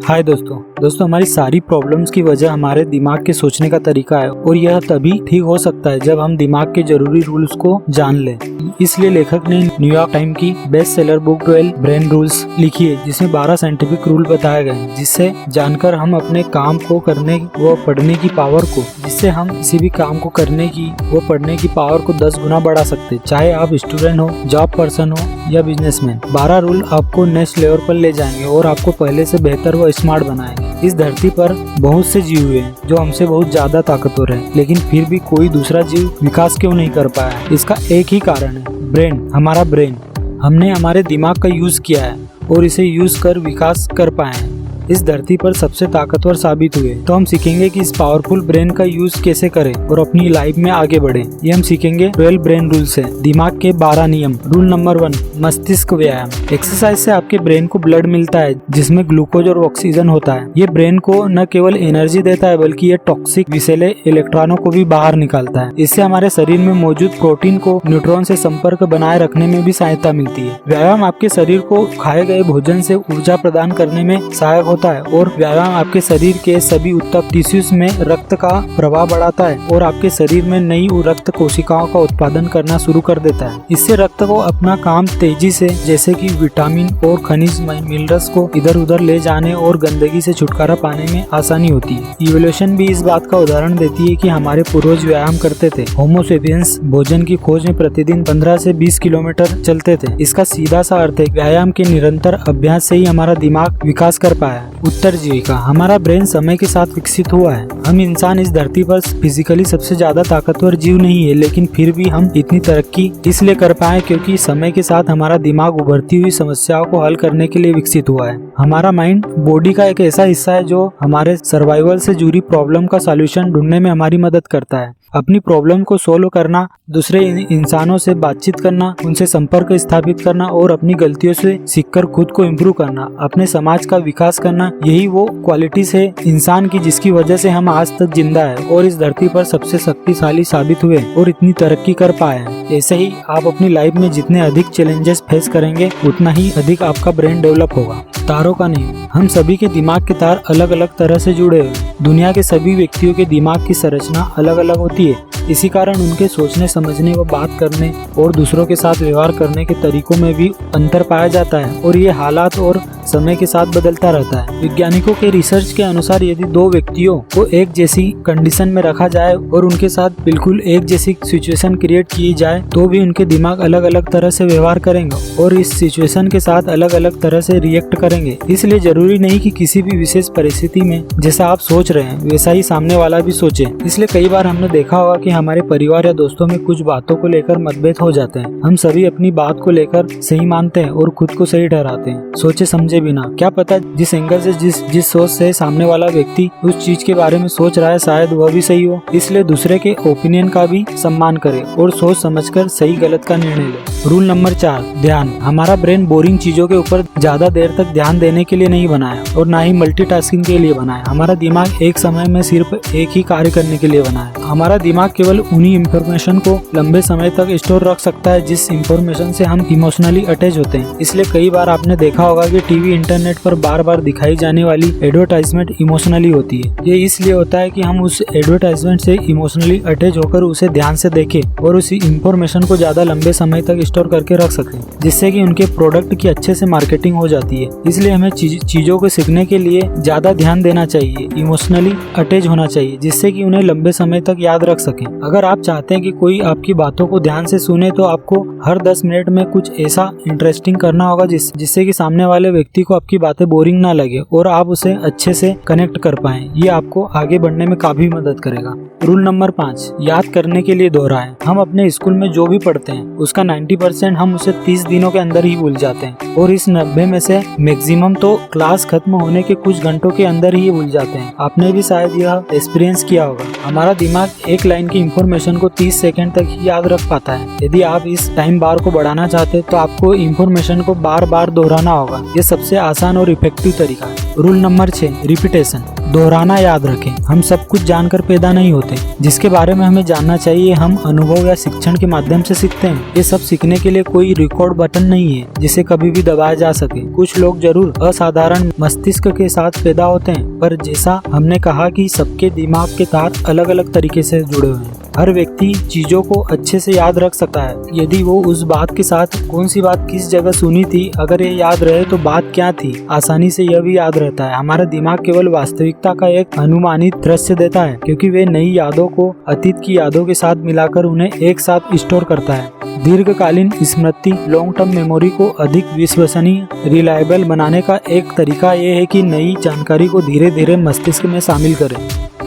हाय दोस्तों हमारी सारी प्रॉब्लम्स की वजह हमारे दिमाग के सोचने का तरीका है और यह तभी ठीक हो सकता है जब हम दिमाग के जरूरी रूल्स को जान लें। इसलिए लेखक ने न्यूयॉर्क टाइम की best seller book 12 brain rules लिखी है, जिसमें 12 साइंटिफिक रूल बताए गए हैं, जिससे जानकर हम अपने काम को करने व पढ़ने की पावर को किसी भी काम को करने की व पढ़ने की पावर को 10 गुना बढ़ा सकते हैं, चाहे आप स्टूडेंट हो, जॉब पर्सन हो या बिजनेसमैन। 12 रूल आपको नेक्स्ट लेवल पर ले जाएंगे और आपको पहले से बेहतर व स्मार्ट बनाएंगे। इस धरती पर बहुत से जीव हुए हैं जो हमसे बहुत ज्यादा ताकतवर हैं, लेकिन फिर भी कोई दूसरा जीव विकास क्यों नहीं कर पाया है? इसका एक ही कारण है, ब्रेन। हमारा ब्रेन, हमने हमारे दिमाग का यूज किया है और इसे यूज कर विकास कर पाए हैं, इस धरती पर सबसे ताकतवर साबित हुए। तो हम सीखेंगे कि इस पावरफुल ब्रेन का यूज कैसे करें और अपनी लाइफ में आगे बढ़े। ये हम सीखेंगे 12 ब्रेन रूल से। दिमाग के 12 नियम। रूल नंबर 1, मस्तिष्क व्यायाम। एक्सरसाइज से आपके ब्रेन को ब्लड मिलता है, जिसमें ग्लूकोज और ऑक्सीजन होता है। ये ब्रेन को न केवल एनर्जी देता है, बल्कि ये टॉक्सिक विषैले इलेक्ट्रॉनों को भी बाहर निकालता है। इससे हमारे शरीर में मौजूद प्रोटीन को न्यूट्रॉन से संपर्क बनाए रखने में भी सहायता मिलती है। व्यायाम आपके शरीर को खाए गए भोजन से ऊर्जा प्रदान करने में सहायक होता है और व्यायाम आपके शरीर के सभी उत्तप टिश्यूज में रक्त का प्रवाह बढ़ाता है और आपके शरीर में नई रक्त कोशिकाओं का उत्पादन करना शुरू कर देता है। इससे रक्त को अपना काम तेजी से, जैसे कि विटामिन और खनिज मिनरल्स को इधर उधर ले जाने और गंदगी से छुटकारा पाने में आसानी होती है। इवोल्यूशन भी इस बात का उदाहरण देती है कि हमारे पूर्वज व्यायाम करते थे। होमो सेपियंस भोजन की खोज में प्रतिदिन 15 से 20 किलोमीटर चलते थे। इसका सीधा सा अर्थ है व्यायाम के निरंतर अभ्यास से ही हमारा दिमाग विकास कर पाया। उत्तरजीविका। हमारा ब्रेन समय के साथ विकसित हुआ है। हम इंसान इस धरती पर फिजिकली सबसे ज्यादा ताकतवर जीव नहीं है, लेकिन फिर भी हम इतनी तरक्की इसलिए कर पाए क्योंकि समय के साथ हमारा दिमाग उभरती हुई समस्याओं को हल करने के लिए विकसित हुआ है। हमारा माइंड बॉडी का एक ऐसा हिस्सा है जो हमारे सर्वाइवल से जुड़ी प्रॉब्लम का सॉल्यूशन ढूंढने में हमारी मदद करता है। अपनी प्रॉब्लम को सोल्व करना, दूसरे इंसानों से बातचीत करना, उनसे संपर्क स्थापित करना और अपनी गलतियों से सीखकर खुद को इम्प्रूव करना, अपने समाज का विकास करना, यही वो क्वालिटीज है इंसान की जिसकी वजह से हम आज तक जिंदा है और इस धरती पर सबसे शक्तिशाली साबित हुए और इतनी तरक्की कर पाए हैं। ऐसे ही आप अपनी लाइफ में जितने अधिक चैलेंजेस फेस करेंगे, उतना ही अधिक आपका ब्रेन डेवलप होगा। तारों का नहीं, हम सभी के दिमाग के तार अलग अलग तरह से जुड़े हुए हैं। दुनिया के सभी व्यक्तियों के दिमाग की संरचना अलग अलग होती है। इसी कारण उनके सोचने, समझने व बात करने और दूसरों के साथ व्यवहार करने के तरीकों में भी अंतर पाया जाता है और ये हालात और समय के साथ बदलता रहता है। वैज्ञानिकों के रिसर्च के अनुसार यदि दो व्यक्तियों को एक जैसी कंडीशन में रखा जाए और उनके साथ बिल्कुल एक जैसी सिचुएशन क्रिएट की जाए, तो भी उनके दिमाग अलग अलग तरह से व्यवहार करेंगे और इस सिचुएशन के साथ अलग अलग तरह से रिएक्ट करेंगे। इसलिए जरूरी नहीं कि किसी भी विशेष परिस्थिति में जैसा आप सोच रहे हैं वैसा ही सामने वाला भी सोचे। इसलिए कई बार हमने देखा होगा कि हमारे परिवार या दोस्तों में कुछ बातों को लेकर मतभेद हो जाते हैं। हम सभी अपनी बात को लेकर सही मानते हैं और खुद को सही ठहराते हैं, सोचे समझे बिना। क्या पता जिस एंगल से जिस सोच से सामने वाला व्यक्ति उस चीज के बारे में सोच रहा है, शायद वह भी सही हो। इसलिए दूसरे के ओपिनियन का भी सम्मान करें और सोच समझकर सही गलत का निर्णय लें। रूल नंबर 4, ध्यान। हमारा ब्रेन बोरिंग चीजों के ऊपर ज्यादा देर तक ध्यान देने के लिए नहीं बनाया और ना ही मल्टीटास्किंग के लिए बनाया। हमारा दिमाग एक समय में सिर्फ एक ही कार्य करने के लिए बना है। हमारा दिमाग केवल उन्हीं इंफॉर्मेशन को लंबे समय तक स्टोर रख सकता है जिस इंफॉर्मेशन से हम इमोशनली अटैच होते हैं। इसलिए कई बार आपने देखा होगा कि टीवी, इंटरनेट पर बार बार दिखाई जाने वाली एडवर्टाइजमेंट इमोशनली होती है। ये इसलिए होता है कि हम उस एडवर्टाइजमेंट से इमोशनली अटैच होकर उसे ध्यान से देखें और उस इंफॉर्मेशन को ज्यादा लंबे समय तक स्टोर करके रख सकें, जिससे कि उनके प्रोडक्ट की अच्छे से मार्केटिंग हो जाती है। इसलिए हमें चीजों को सीखने के लिए ज्यादा ध्यान देना चाहिए, इमोशनली अटैच होना चाहिए, जिससे कि उन्हें लंबे समय तक याद रख सकें। अगर आप चाहते हैं कि कोई आपकी बातों को ध्यान से सुने, तो आपको हर 10 मिनट में कुछ ऐसा इंटरेस्टिंग करना होगा जिससे कि सामने वाले व्यक्ति को आपकी बातें बोरिंग ना लगे और आप उसे अच्छे से कनेक्ट कर पाएं। ये आपको आगे बढ़ने में काफी मदद करेगा। रूल नंबर 5, याद करने के लिए दोहराएं। हम अपने स्कूल में जो भी पढ़ते हैं उसका 90% हम उसे 30 दिनों के अंदर ही भूल जाते हैं और इस 90 में से मैक्सिमम तो क्लास खत्म होने के कुछ घंटों के अंदर ही भूल जाते हैं। आपने भी शायद यह एक्सपीरियंस किया होगा। हमारा दिमाग एक लाइन की इंफॉर्मेशन को 30 सेकंड तक ही याद रख पाता है। यदि आप इस टाइम बार को बढ़ाना चाहते हैं तो आपको इंफॉर्मेशन को बार बार दोहराना होगा। ये सबसे आसान और इफेक्टिव तरीका है। रूल नंबर 6, रिपीटेशन, दोहराना याद रखें। हम सब कुछ जानकर पैदा नहीं होते, जिसके बारे में हमें जानना चाहिए हम अनुभव या शिक्षण के माध्यम से सीखते हैं। ये सब सीखने के लिए कोई रिकॉर्ड बटन नहीं है जिसे कभी भी दबाया जा सके। कुछ लोग जरूर असाधारण मस्तिष्क के साथ पैदा होते हैं, पर जैसा हमने कहा कि सबके दिमाग के तार अलग अलग तरीके से जुड़े हुए हैं। हर व्यक्ति चीजों को अच्छे से याद रख सकता है यदि वो उस बात के साथ कौन सी बात किस जगह सुनी थी, अगर ये याद रहे तो बात क्या थी, आसानी से यह भी याद रहता है। हमारा दिमाग केवल वास्तविकता का एक अनुमानित दृश्य देता है, क्योंकि वे नई यादों को अतीत की यादों के साथ मिलाकर उन्हें एक साथ स्टोर करता है। दीर्घकालीन स्मृति, लॉन्ग टर्म मेमोरी को अधिक विश्वसनीय, रिलायबल बनाने का एक तरीका ये है कि नई जानकारी को धीरे धीरे मस्तिष्क में शामिल करें।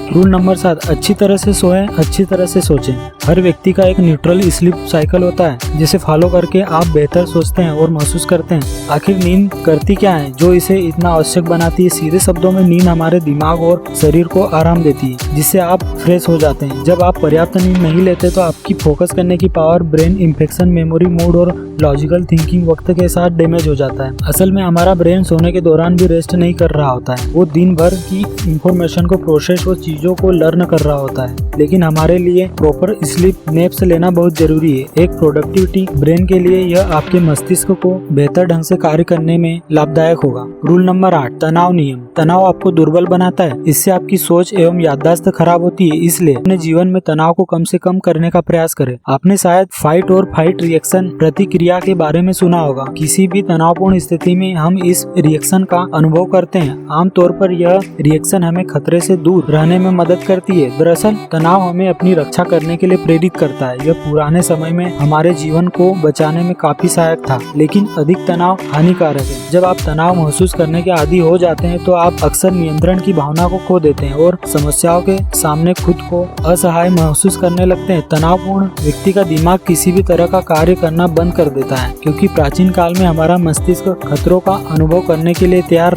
रूल नंबर 7, अच्छी तरह से सोएं, अच्छी तरह से सोचें। हर व्यक्ति का एक न्यूट्रल स्लीप साइकिल होता है, जिसे फॉलो करके आप बेहतर सोचते हैं और महसूस करते हैं। आखिर नींद करती क्या है जो इसे इतना आवश्यक बनाती है? सीधे शब्दों में, नींद हमारे दिमाग और शरीर को आराम देती है, जिससे आप फ्रेश हो जाते हैं। जब आप पर्याप्त नींद नहीं लेते तो आपकी फोकस करने की power, brain infection, memory, mood और लॉजिकल थिंकिंग वक्त के साथ डैमेज हो जाता है। असल में हमारा ब्रेन सोने के दौरान भी रेस्ट नहीं कर रहा होता है, वो दिन भर की इंफॉर्मेशन को प्रोसेस और चीजों को लर्न कर रहा होता है। लेकिन हमारे लिए प्रॉपर स्लीप नैप्स लेना बहुत जरूरी है। एक प्रोडक्टिविटी ब्रेन के लिए यह आपके मस्तिष्क को बेहतर ढंग से कार्य करने में लाभदायक होगा। रूल नंबर 8, तनाव नियम। तनाव आपको दुर्बल बनाता है, इससे आपकी सोच एवं याददाश्त खराब होती है। इसलिए अपने जीवन में तनाव को कम से कम करने का प्रयास करें। आपने शायद फाइट और फाइट रिएक्शन प्रतिक्रिया के बारे में सुना होगा। किसी भी तनावपूर्ण स्थिति में हम इस रिएक्शन का अनुभव करते हैं। आमतौर पर यह रिएक्शन हमें खतरे से दूर रहने में मदद करती है। दरअसल तनाव हमें अपनी रक्षा करने के लिए प्रेरित करता है। यह पुराने समय में हमारे जीवन को बचाने में काफी सहायक था, लेकिन अधिक तनाव हानिकारक है। जब आप तनाव महसूस करने के आदी हो जाते हैं तो आप अक्सर नियंत्रण की भावना को खो देते हैं और समस्याओं के सामने खुद को असहाय महसूस करने लगते हैं। तनावपूर्ण व्यक्ति का दिमाग किसी भी तरह का कार्य करना बंद कर देता है, क्योंकि प्राचीन काल में हमारा मस्तिष्क खतरों का अनुभव करने के लिए तैयार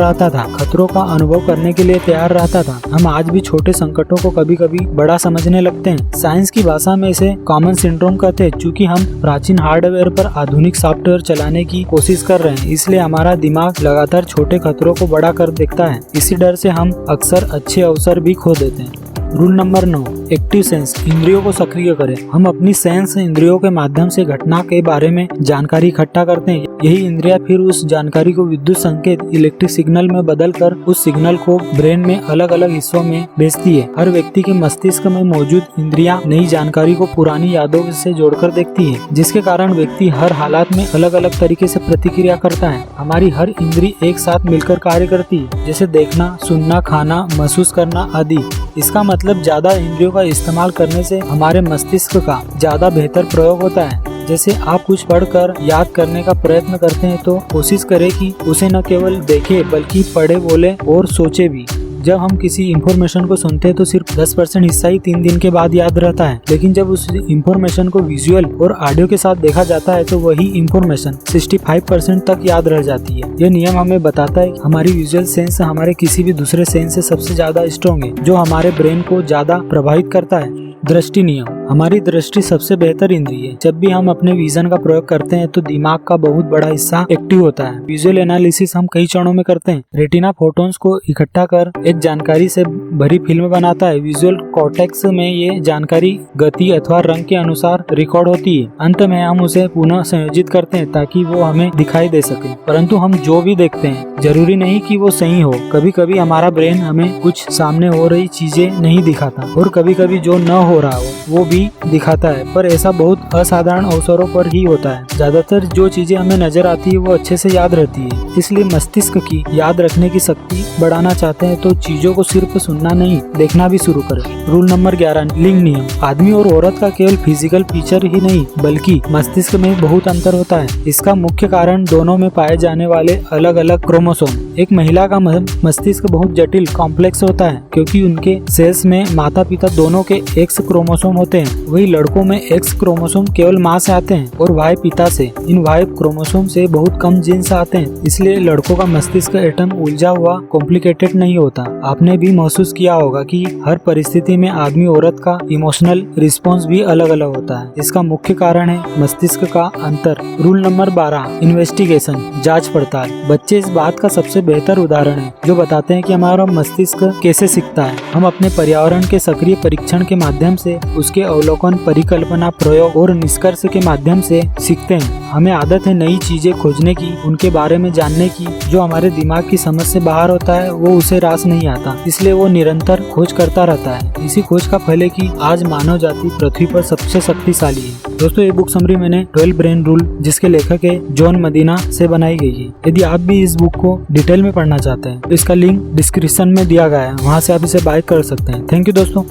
रहता था। हम आज भी छोटे संकटों को कभी कभी बड़ा समझने लगते हैं। साइंस की भाषा में इसे कॉमन सिंड्रोम कहते हैं। चूंकि हम प्राचीन हार्डवेयर पर आधुनिक सॉफ्टवेयर चलाने की कोशिश कर रहे हैं, इसलिए हमारा दिमाग लगातार छोटे खतरों को बड़ा कर देखता है। इसी डर से हम अक्सर अच्छे अवसर भी खो देते हैं। Rule number 9, active sense. इंद्रियों को सक्रिय करें। हम अपनी सेंस इंद्रियों के माध्यम से घटना के बारे में जानकारी इकट्ठा करते हैं। यही इंद्रियां फिर उस जानकारी को विद्युत संकेत, इलेक्ट्रिक सिग्नल में बदलकर उस सिग्नल को ब्रेन में अलग अलग हिस्सों में भेजती है। हर व्यक्ति के मस्तिष्क में मौजूद इंद्रियां नई जानकारी को पुरानी यादों से जोड़कर देखती है, जिसके कारण व्यक्ति हर हालात में अलग अलग तरीके से प्रतिक्रिया करता है। हमारी हर इंद्री एक साथ मिलकर कार्य करती है, जैसे देखना, सुनना, खाना, महसूस करना आदि। इसका मतलब ज्यादा इंद्रियों का इस्तेमाल करने से हमारे मस्तिष्क का ज्यादा बेहतर प्रयोग होता है। जैसे आप कुछ पढ़कर याद करने का प्रयत्न करते हैं तो कोशिश करें कि उसे न केवल देखे बल्कि पढ़े, बोले और सोचे भी। जब हम किसी इंफॉर्मेशन को सुनते हैं तो सिर्फ 10% हिस्सा ही 3 दिन के बाद याद रहता है, लेकिन जब उस इंफॉर्मेशन को विजुअल और ऑडियो के साथ देखा जाता है तो वही इंफॉर्मेशन 65% तक याद रह जाती है। यह नियम हमें बताता है कि हमारी विजुअल सेंस हमारे किसी भी दूसरे सेंस से सबसे ज्यादा स्ट्रॉन्ग है, जो हमारे ब्रेन को ज्यादा प्रभावित करता है। दृष्टि नियम। हमारी दृष्टि सबसे बेहतर इंद्रिय है। जब भी हम अपने विजन का प्रयोग करते हैं तो दिमाग का बहुत बड़ा हिस्सा एक्टिव होता है। विजुअल एनालिसिस हम कई चरणों में करते हैं। रेटिना फोटोन्स को इकट्ठा कर एक जानकारी से भरी फिल्म बनाता है। विजुअल कॉर्टेक्स में ये जानकारी गति अथवा रंग के अनुसार रिकॉर्ड होती है। अंत में हम उसे पुनः संयोजित करते हैं ताकि वो हमें दिखाई दे सके। परंतु हम जो भी देखते हैं जरूरी नहीं कि वो सही हो। कभी कभी हमारा ब्रेन हमें कुछ सामने हो रही चीजें नहीं दिखाता और कभी कभी जो न हो रहा हो वो भी दिखाता है, पर ऐसा बहुत असाधारण अवसरों पर ही होता है। ज्यादातर जो चीजें हमें नजर आती है वो अच्छे से याद रहती है। इसलिए मस्तिष्क की याद रखने की शक्ति बढ़ाना चाहते हैं तो चीजों को सिर्फ सुनना नहीं, देखना भी शुरू करें। रूल नंबर 11, लिंग नियम। आदमी और औरत का केवल फिजिकल फीचर ही नहीं बल्कि मस्तिष्क में बहुत अंतर होता है। इसका मुख्य कारण दोनों में पाए जाने वाले अलग अलग क्रोमोसोम। एक महिला का मस्तिष्क बहुत जटिल कॉम्प्लेक्स होता है, क्योंकि उनके सेल्स में माता पिता दोनों के एक्स क्रोमोसोम होते हैं। वही लड़कों में एक्स क्रोमोसोम केवल माँ से आते हैं और वाई पिता से। इन वाई क्रोमोसोम से बहुत कम जीन्स आते हैं, इसलिए लड़कों का मस्तिष्क एटम उलझा हुआ कॉम्प्लिकेटेड नहीं होता। आपने भी महसूस किया होगा कि हर परिस्थिति में आदमी औरत का इमोशनल रिस्पॉन्स भी अलग अलग होता है। इसका मुख्य कारण है मस्तिष्क का अंतर। रूल नंबर 12, इन्वेस्टिगेशन, जांच पड़ताल। बच्चे इस बात का सबसे बेहतर उदाहरण है जो बताते हैं कि हमारा मस्तिष्क कैसे सीखता है। हम अपने पर्यावरण के सक्रिय परीक्षण के माध्यम से, उसके अवलोकन, परिकल्पना, प्रयोग और निष्कर्ष के माध्यम से सीखते हैं। हमें आदत है नई चीजें खोजने की, उनके बारे में जानने की। जो हमारे दिमाग की समझ से बाहर होता है वो उसे रास नहीं आता, इसलिए वो निरंतर खोज करता रहता है। इसी खोज का फल है कि आज मानव जाति पृथ्वी पर सबसे शक्तिशाली है। दोस्तों, ये बुक समरी मैंने 12 ब्रेन रूल, जिसके लेखक है जॉन मदीना, से बनाई गई है। यदि आप भी इस बुक को डिटेल में पढ़ना चाहते हैं तो इसका लिंक डिस्क्रिप्शन में दिया गया है, वहाँ से आप इसे बाय कर सकते हैं। थैंक यू दोस्तों।